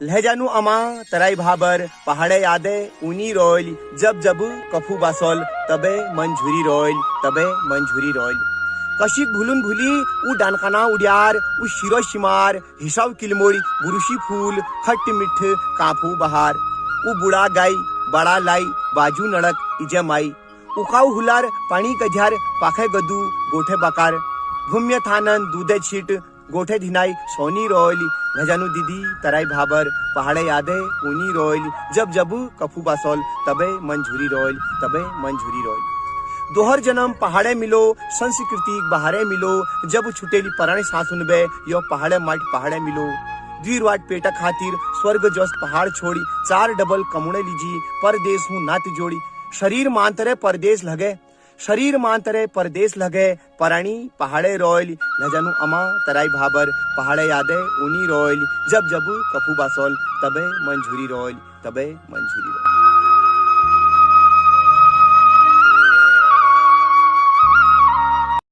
लहजानु अमा तराई भाबर पहाड़े यादे ऊनी रोयल जब जब कफू बासोल तबे मंझुरी रोयल तबे मंझुरी रोयल कशिक भुलून भुली उ डानखाना उड्यार उ शिरो शिमार हिसाब किलमोड़ी बुरुशी फूल खट्ट मिठ काफू बहार उ बुढ़ा गाई बड़ा लाई बाजू नड़क इजे माई उकाऊ हुलार पाणी कझार पाखे गदू गोठे बकार भूम्य थानन दूधे छीट गोठे धिनाई सोनी रोयली नजानु दीदी तराई भाबर पहाड़े यादे ऊनी रोयली जब जब कफू बासोल तबे मंझुरी रोयल तबे मंझुरी रोयल दोहर जन्म पहाड़े मिलो संस्कृति बहारे मिलो जब छुटेली पराणे सासुनबे यो पहाड़े माट पहाड़े मिलो द्वीर वाट पेटा खातिर स्वर्ग जोस पहाड़ छोड़ी 4 डबल कमुणे लीजी परदेश हूँ नात जोड़ी शरीर मांतरे परदेश लगे शरीर मांतरे परदेश लगे पराणी पहाड़े रोयल नजानु अमा तराई भाबर पहाड़े यादे ऊनी रोयल जब जब कफू बासोल तबे मंझुरी रोयल तबे मंझुरी रोयल।